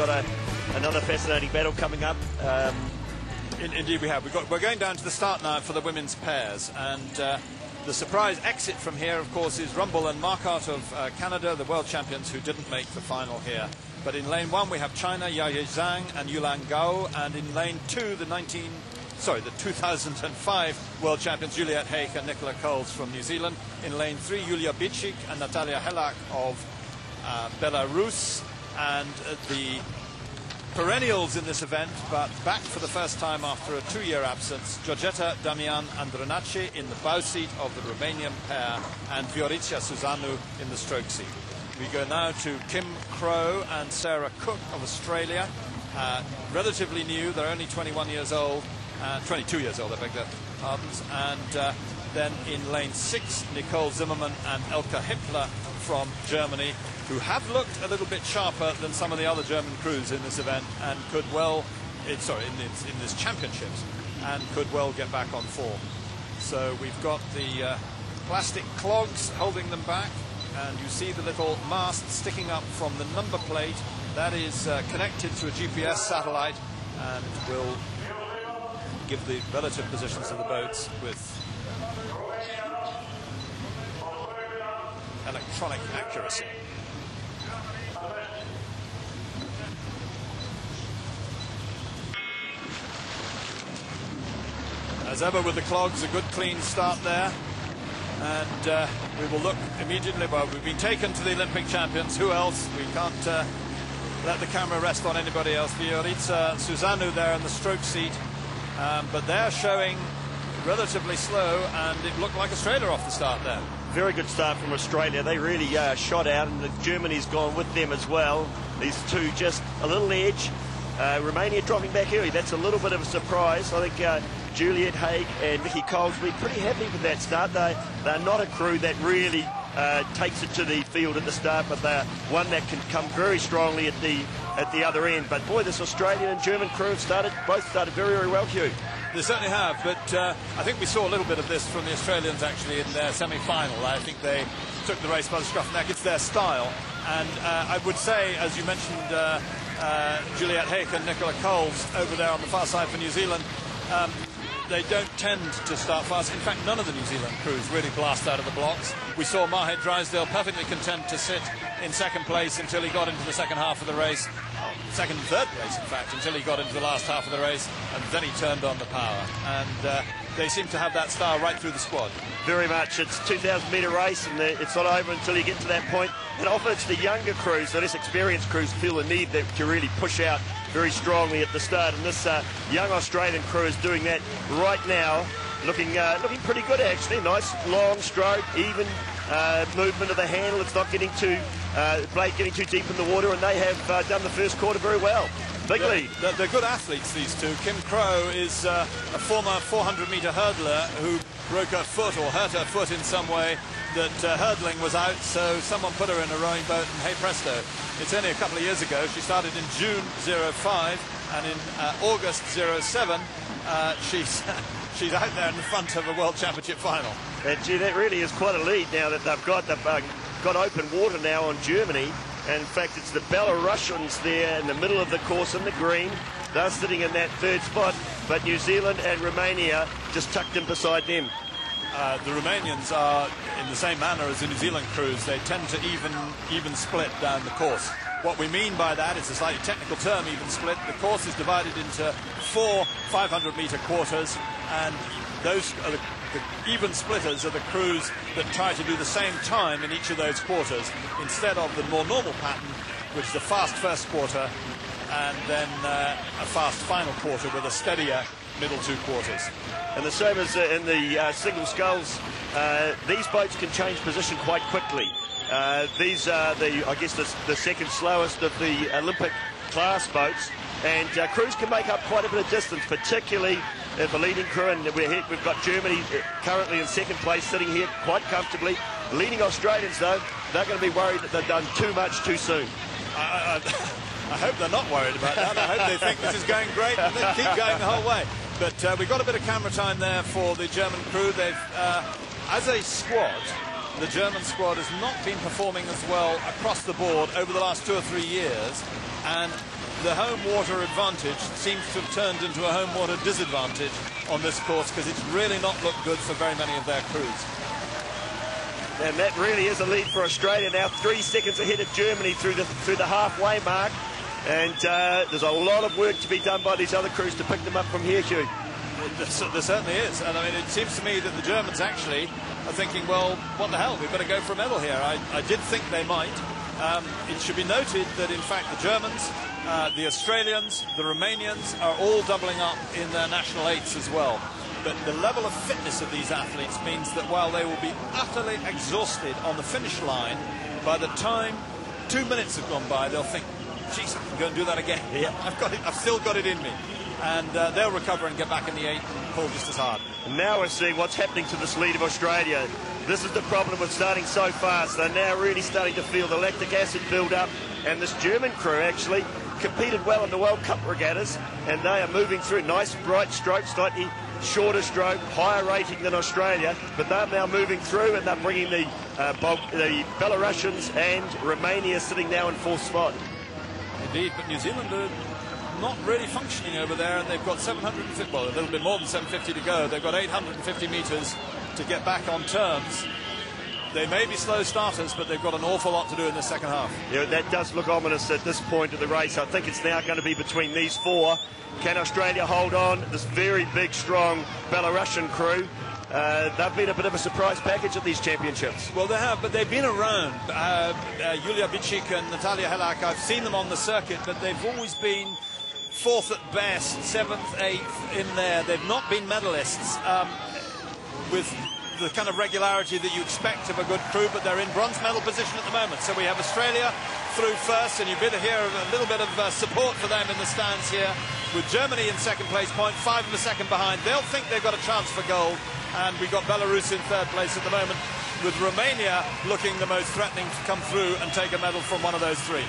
got another fascinating battle coming up. Indeed we have. We're going down to the start now for the women's pairs, and the surprise exit from here, of course, is Rumble and Marquardt of Canada, the world champions who didn't make the final here. But in lane 1 we have China, Yaye Zhang and Yulan Gao, and in lane 2 the 2005 world champions Juliette Haig and Nicola Coles from New Zealand. In lane 3 Julia Bicik and Natalia Helak of Belarus, and the perennials in this event, but back for the first time after a 2-year absence, Georgeta Damian Andronace in the bow seat of the Romanian pair, and Viorica Suzanu in the stroke seat. We go now to Kim Crow and Sarah Cook of Australia. Relatively new, they're only 21 years old, 22 years old, I beg their pardons. And then in lane 6, Nicole Zimmermann and Elke Hippler from Germany, who have looked a little bit sharper than some of the other German crews in this event, and could well, in this championships, and could well get back on form. So we've got the plastic clogs holding them back, and you see the little mast sticking up from the number plate. That is connected to a GPS satellite, and will give the relative positions of the boats with electronic accuracy. As ever with the clogs, a good clean start there, and we will look immediately. Well, we've been taken to the Olympic champions. Who else? We can't let the camera rest on anybody else. Viorica Suzanu there in the stroke seat, but they're showing relatively slow, and it looked like Australia off the start there. Very good start from Australia. They really shot out, and Germany's gone with them as well. These two just a little edge. Romania dropping back early. That's a little bit of a surprise. I think Juliette Haig and Nikki Coles will be pretty happy with that start. They're not a crew that really takes it to the field at the start, but they're one that can come very strongly at the other end. But boy, this Australian and German crew have both started very, very well, Hugh. They certainly have, but I think we saw a little bit of this from the Australians actually in their semi-final. I think they took the race by the scruff of the neck. It's their style, and I would say, as you mentioned, Juliette Haig and Nicola Coles over there on the far side for New Zealand, they don't tend to start fast. In fact, none of the New Zealand crews really blast out of the blocks. We saw Mahed Drysdale perfectly content to sit in second place until he got into the second half of the race. Second and third place, in fact, until he got into the last half of the race, and then he turned on the power. And they seem to have that style right through the squad. Very much. It's a 2,000-metre race, and it's not over until you get to that point. And often it's the younger crews, the less experienced crews, feel the need to really push out very strongly at the start. And this young Australian crew is doing that right now, looking pretty good, actually. Nice, long stroke, even movement of the handle. It's not getting too blade getting too deep in the water, and they have done the first quarter very well. Big lead. They're good athletes, these two. Kim Crow is a former 400-metre hurdler who broke her foot or hurt her foot in some way that hurdling was out, so someone put her in a rowing boat, and hey presto, it's only a couple of years ago. She started in June 05, and in August 07 she's out there in the front of a World Championship final. And gee, that really is quite a lead now that they've got open water now on Germany. And in fact, it's the Belarusians there in the middle of the course in the green. They're sitting in that third spot, but New Zealand and Romania just tucked in beside them. The Romanians are in the same manner as the New Zealand crews. They tend to even split down the course. What we mean by that, it's a slightly technical term, even split. The course is divided into 4 500-metre quarters, and those are the even splitters are the crews that try to do the same time in each of those quarters, instead of the more normal pattern, which is a fast first quarter and then a fast final quarter with a steadier middle 2 quarters. And the same as in the single sculls, these boats can change position quite quickly. These are I guess the second slowest of the Olympic class boats, and crews can make up quite a bit of distance, particularly the leading crew. And we've got Germany currently in second place, sitting here quite comfortably. Leading Australians, though, they're going to be worried that they've done too much too soon. I hope they're not worried about that. I hope they think this is going great and they keep going the whole way. But we've got a bit of camera time there for the German crew. They've, as a squad, the German squad has not been performing as well across the board over the last 2 or 3 years, and the home water advantage seems to have turned into a home water disadvantage on this course, because it's really not looked good for very many of their crews. And that really is a lead for Australia now, 3 seconds ahead of Germany through the halfway mark. And there's a lot of work to be done by these other crews to pick them up from here, Hugh. There certainly is. And I mean, it seems to me that the Germans actually are thinking, well, what the hell, we've got to go for a medal here. I did think they might. It should be noted that, in fact, the Germans, the Australians, the Romanians are all doubling up in their national eights as well. But the level of fitness of these athletes means that while they will be utterly exhausted on the finish line, by the time 2 minutes have gone by, they'll think, geez, I can go and do that again. Yeah, I've still got it in me. And they'll recover and get back in the eight and pull just as hard. And now we're seeing what's happening to this lead of Australia. This is the problem with starting so fast. They're now really starting to feel the lactic acid build up, and this German crew actually competed well in the World Cup regattas, and they are moving through. Nice bright stroke, slightly shorter stroke, higher rating than Australia, but they're now moving through, and they're bringing the Belarusians and Romania sitting now in fourth spot. Indeed, but New Zealand are not really functioning over there, and they've got 750, well, a little bit more than 750 to go. They've got 850 metres to get back on terms. They may be slow starters, but they've got an awful lot to do in the second half. Yeah, that does look ominous at this point of the race. I think it's now going to be between these four. Can Australia hold on? This very big, strong Belarusian crew. They've been a bit of a surprise package at these championships. Well, they have, but they've been around. Julia Bicik and Natalia Helak, I've seen them on the circuit, but they've always been fourth at best, seventh, eighth in there. They've not been medalists with the kind of regularity that you expect of a good crew, but they're in bronze medal position at the moment. So we have Australia through first, and you better hear a little bit of support for them in the stands here, with Germany in second place, 0.5 of a second behind. They'll think they've got a chance for gold, and we've got Belarus in third place at the moment, with Romania looking the most threatening to come through and take a medal from one of those three.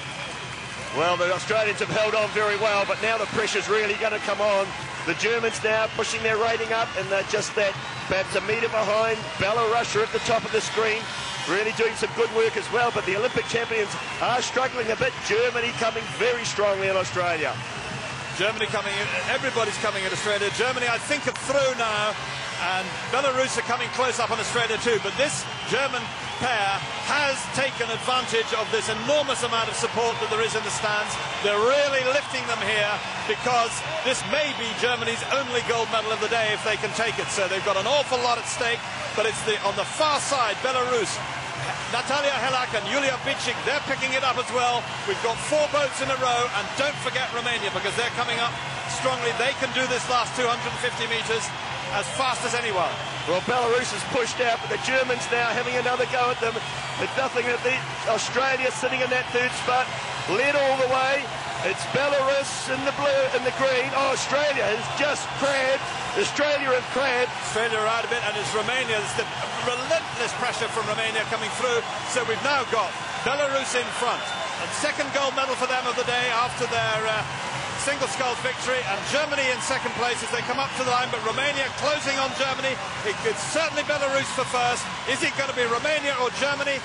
Well, the Australians have held on very well, but now the pressure's really going to come on. The Germans now pushing their rating up, and they're just that, perhaps a metre behind. Belarus are at the top of the screen, really doing some good work as well, but the Olympic champions are struggling a bit. Germany coming very strongly in Australia. Germany coming in, everybody's coming in Australia. Germany, I think, are through now, and Belarus are coming close up on Australia too, but this German pair has taken advantage of this enormous amount of support that there is in the stands. They're really lifting them here, because this may be Germany's only gold medal of the day if they can take it. So they've got an awful lot at stake, but it's on the far side, Belarus, Natalia Helak and Julia Bicik, they're picking it up as well. We've got 4 boats in a row, and don't forget Romania, because they're coming up strongly. They can do this last 250 metres as fast as anyone. Well, Belarus is pushed out, but the Germans now having another go at them. It's nothing at the Australia sitting in that third spot, led all the way. It's Belarus in the blue and the green. Oh, Australia has just crabbed. Australia have crabbed. Australia are out a bit, and it's Romania. There's the relentless pressure from Romania coming through. So we've now got Belarus in front. And second gold medal for them of the day after their single sculls victory, and Germany in second place as they come up to the line, but Romania closing on Germany. It's certainly Belarus for first. Is it going to be Romania or Germany?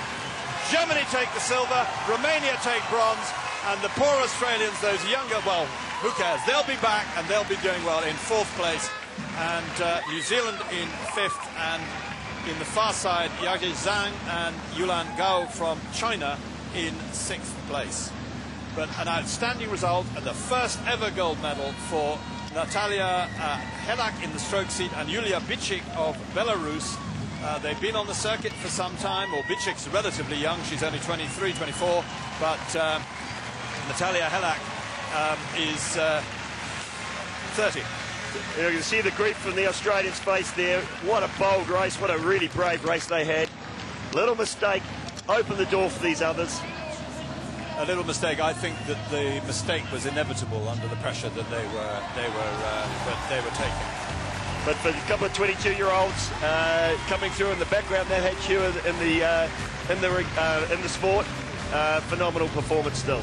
Germany take the silver, Romania take bronze, and the poor Australians, those younger, well, who cares? They'll be back, and they'll be doing well in fourth place, and New Zealand in fifth, and in the far side, Yage Zhang and Yulan Gao from China in sixth place. But an outstanding result, and the first ever gold medal for Natalia Helak in the stroke seat and Julia Bicik of Belarus. They've been on the circuit for some time. Well, Bicik's relatively young, she's only 23, 24, but Natalia Helak is 30. You can see the grief from the Australians' face there. What a bold race, what a really brave race they had. Little mistake, opened the door for these others. A little mistake. I think that the mistake was inevitable under the pressure that they were taking. But for a couple of 22-year-olds coming through in the background, that had Hugh in the sport. Phenomenal performance still.